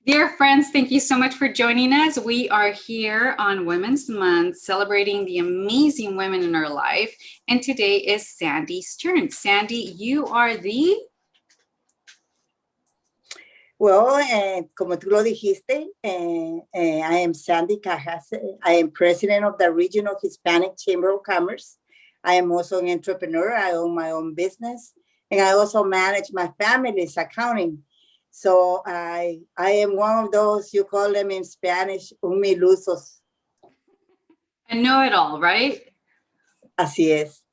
Dear friends, thank you so much for joining us. We are here on Women's Month celebrating the amazing women in our life. And today is Sandy's turn. Sandy, you are the... Well, como tú lo dijiste, I am Sandy Cajas. I am president of the Regional Hispanic Chamber of Commerce. I am also an entrepreneur. I own my own business, and I also manage my family's accounting. So I am one of those, you call them in Spanish, humilusos. I know it all, right? Así es.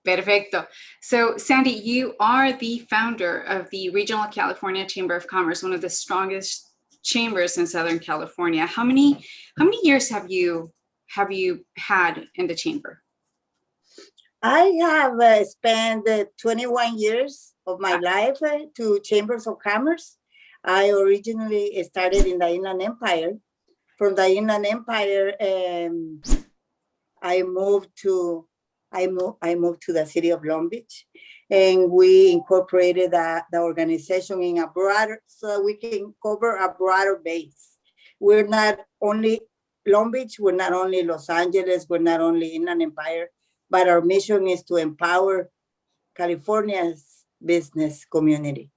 Perfecto. So, Sandy, you are the founder of the Regional California Chamber of Commerce, one of the strongest chambers in Southern California. How many years have you had in the chamber? I have spent 21 years of my life to chambers of commerce. I originally started in the Inland Empire. From the Inland Empire, I moved to the city of Long Beach, and we incorporated the organization in a broader, so that we can cover a broader base. We're not only Long Beach, we're not only Los Angeles, we're not only Inland Empire, but our mission is to empower California's business community.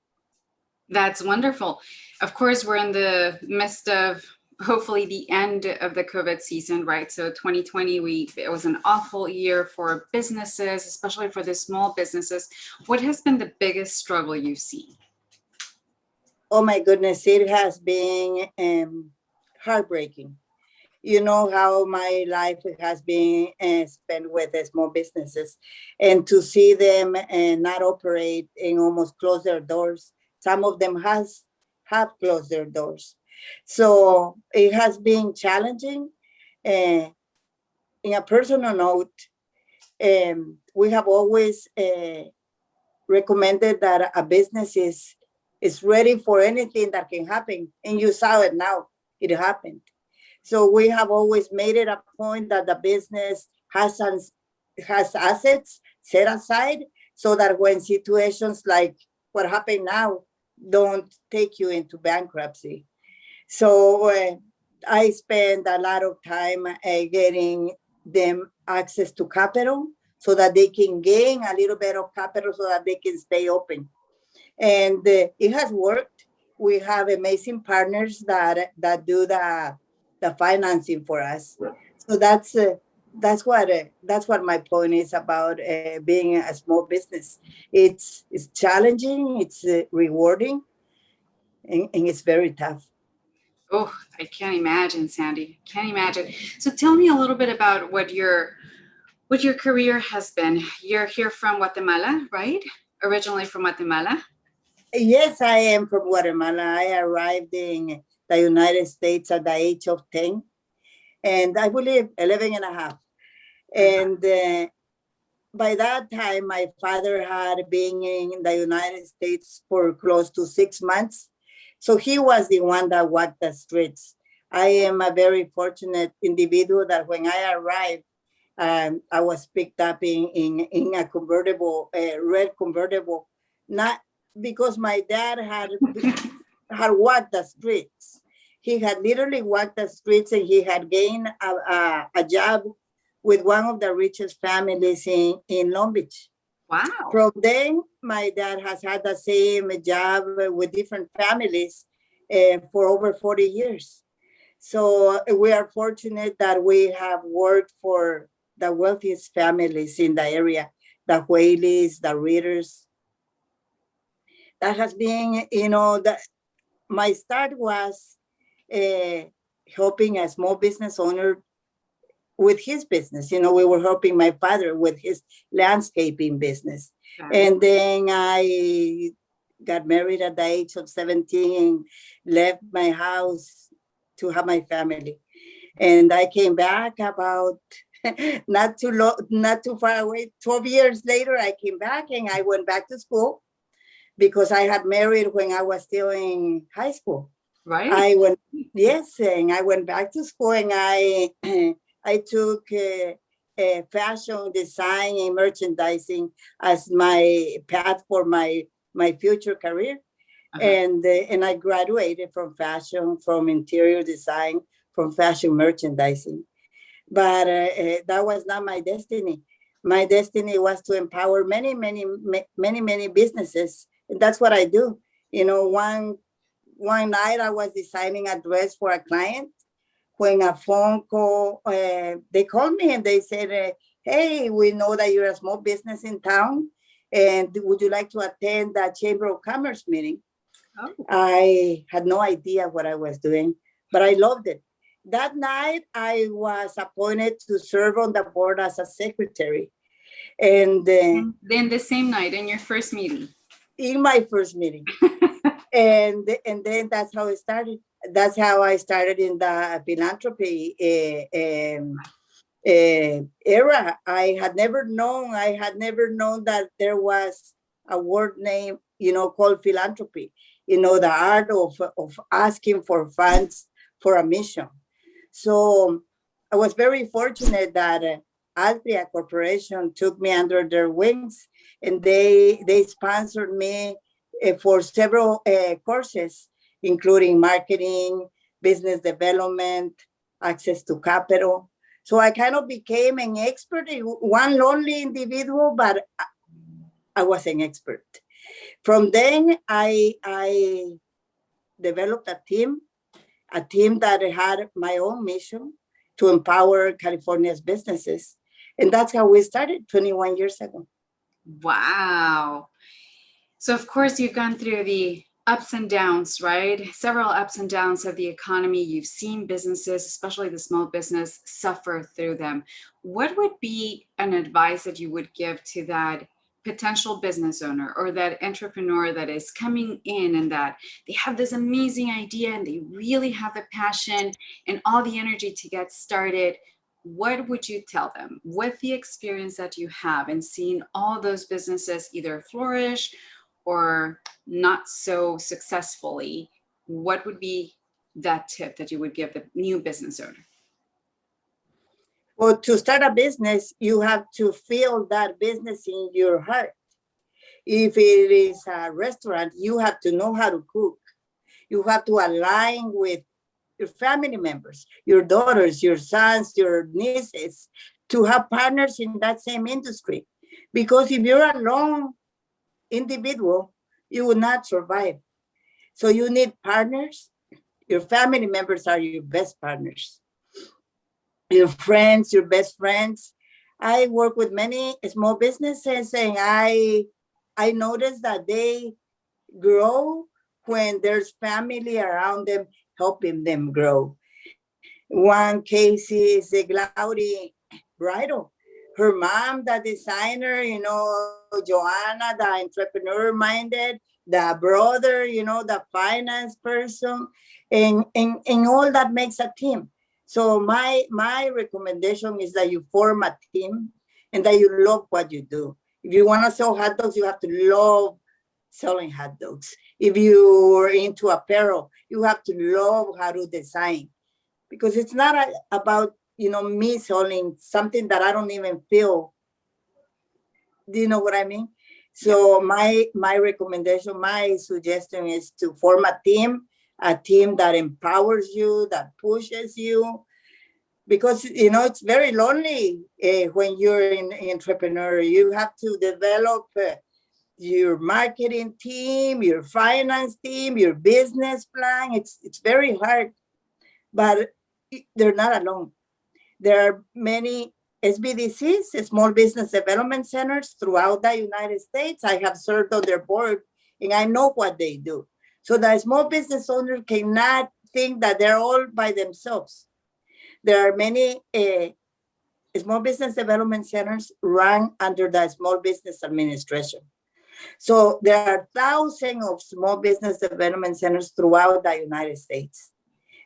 That's wonderful. Of course, we're in the midst of hopefully the end of the COVID season, right? So 2020, it was an awful year for businesses, especially for the small businesses. What has been the biggest struggle you've seen? Oh my goodness, it has been heartbreaking. You know how my life has been spent with small businesses, and to see them not operate and almost close their doors. Some of them have closed their doors. So it has been challenging. In a personal note, we have always recommended that a business is ready for anything that can happen. And you saw it now, it happened. So we have always made it a point that the business has assets set aside so that when situations like what happened now don't take you into bankruptcy. So I spend a lot of time getting them access to capital so that they can gain a little bit of capital so that they can stay open. And it has worked. We have amazing partners that do the financing for us. So that's what my point is about being a small business. It's challenging, it's rewarding, and it's very tough. Oh, I can't imagine, Sandy. Can't imagine. So tell me a little bit about what your career has been. You're here from Guatemala, right? Originally from Guatemala? Yes, I am from Guatemala. I arrived in the United States at the age of 10, and I believe 11 and a half. And by that time, my father had been in the United States for close to 6 months. So he was the one that walked the streets. I am a very fortunate individual that when I arrived, I was picked up in a convertible, red convertible, not because my dad had walked the streets. He had literally walked the streets, and he had gained a job with one of the richest families in Long Beach. Wow. From then, my dad has had the same job with different families for over 40 years. So we are fortunate that we have worked for the wealthiest families in the area, the Whaleys, the Readers. That has been, my start was helping a small business owner with his business. We were helping my father with his landscaping business. And then I got married at the age of 17 and left my house to have my family. And I came back about not too far away. 12 years later, I came back and I went back to school because I had married when I was still in high school. Right. And I went back to school, and I took fashion design and merchandising as my path for my future career. And I graduated from fashion, from interior design, from fashion merchandising. But that was not my destiny. My destiny was to empower many businesses, and that's what I do. You know, one night I was designing a dress for a client when a phone call, they called me and they said, hey, we know that you're a small business in town, and would you like to attend the Chamber of Commerce meeting? Oh. I had no idea what I was doing, but I loved it. That night, I was appointed to serve on the board as a secretary. And then the same night in your first meeting? In my first meeting. and then that's how it started. That's how I started in the philanthropy era. I had never known that there was a word name, called philanthropy, the art of asking for funds for a mission. So I was very fortunate that Altria Corporation took me under their wings, and they sponsored me for several courses, including marketing, business development, access to capital. So I kind of became an expert, one lonely individual, but I was an expert. From then, I developed a team that had my own mission to empower California's businesses. And that's how we started 21 years ago. Wow. So of course you've gone through the ups and downs, right? Several ups and downs of the economy. You've seen businesses, especially the small business, suffer through them. What would be an advice that you would give to that potential business owner or that entrepreneur that is coming in and that they have this amazing idea and they really have the passion and all the energy to get started? What would you tell them with the experience that you have and seeing all those businesses either flourish or not so successfully? What would be that tip that you would give the new business owner? Well, to start a business, you have to feel that business in your heart. If it is a restaurant, you have to know how to cook. You have to align with your family members, your daughters, your sons, your nieces, to have partners in that same industry. Because if you're a lone individual, you will not survive. So you need partners. Your family members are your best partners. Your friends, your best friends. I work with many small businesses, and I notice that they grow when there's family around them helping them grow. One case is the Glaudi Bridal. Her mom, the designer, Joanna, the entrepreneur-minded, the brother, the finance person, and all that makes a team. So my recommendation is that you form a team and that you love what you do. If you want to sell hot dogs, you have to love selling hot dogs. If you're into apparel, you have to love how to design, because it's not about, me selling something that I don't even feel. Do you know what I mean? So my recommendation, my suggestion is to form a team that empowers you, that pushes you, because, it's very lonely when you're an entrepreneur. You have to develop your marketing team, your finance team, your business plan. It's very hard, but they're not alone. There are many SBDCs, small business development centers, throughout the United States. I have served on their board, and I know what they do. So the small business owners cannot think that they're all by themselves. There are many small business development centers run under the Small Business Administration. So there are thousands of small business development centers throughout the United States.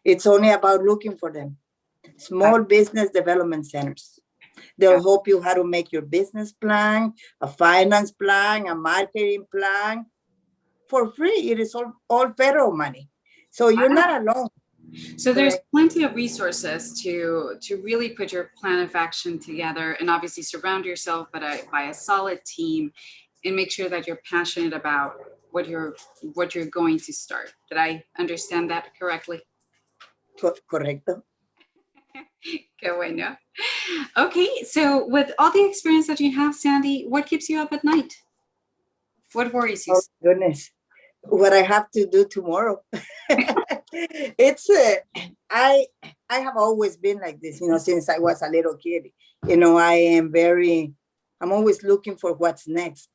It's only about looking for them. Small business development centers. They'll help you how to make your business plan, a finance plan, a marketing plan for free. It is all federal money. So you're not alone. So there's plenty of resources to really put your plan of action together, and obviously surround yourself by a solid team and make sure that you're passionate about what you're going to start. Did I understand that correctly? Correcto. Qué bueno. Okay, so with all the experience that you have, Sandy, what keeps you up at night? What worries you? Oh, goodness. What I have to do tomorrow. It's I have always been like this, since I was a little kid. I'm always looking for what's next.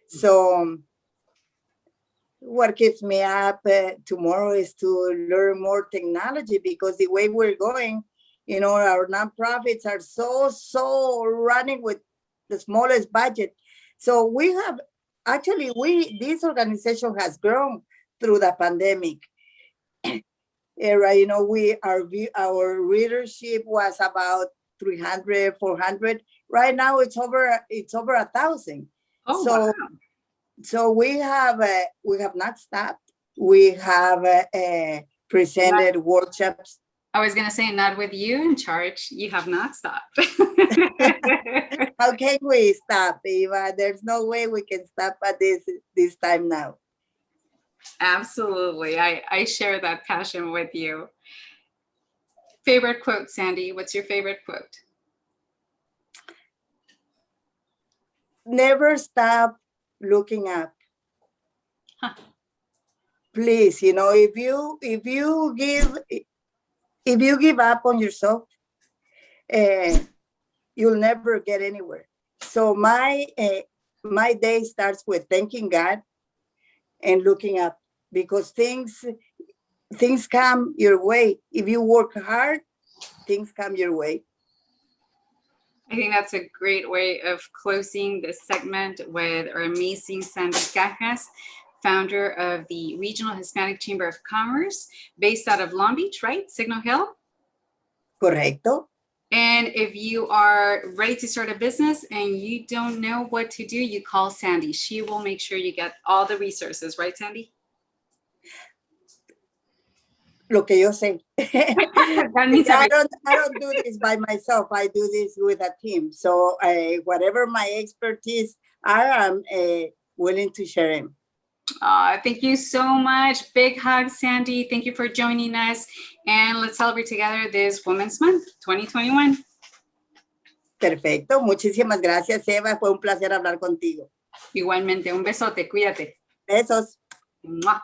So what keeps me up tomorrow is to learn more technology, because the way we're going, our nonprofits are so running with the smallest budget. So we have this organization has grown through the pandemic era. Our readership was about 300, 400. Right now it's over 1,000. Oh, so wow. So we have not stopped. We have presented workshops. I was going to say, not with you in charge, you have not stopped. How can we stop, Eva? There's no way we can stop at this time now. Absolutely. I share that passion with you. Favorite quote, Sandy? What's your favorite quote? Never stop looking up. Huh. Please, if you give up on yourself, you'll never get anywhere. So my day starts with thanking God and looking up, because things come your way. If you work hard, things come your way. I think that's a great way of closing this segment with our amazing Sandy Cajas, founder of the Regional Hispanic Chamber of Commerce, based out of Long Beach, right? Signal Hill? Correcto. And if you are ready to start a business and you don't know what to do, you call Sandy. She will make sure you get all the resources, right, Sandy? Lo que yo sé. That means I don't do this by myself. I do this with a team. So whatever my expertise are, I'm willing to share them. Thank you so much. Big hug, Sandy. Thank you for joining us. And let's celebrate together this Women's Month 2021. Perfecto. Muchísimas gracias, Eva. Fue un placer hablar contigo. Igualmente, un besote. Cuídate. Besos. Mwah.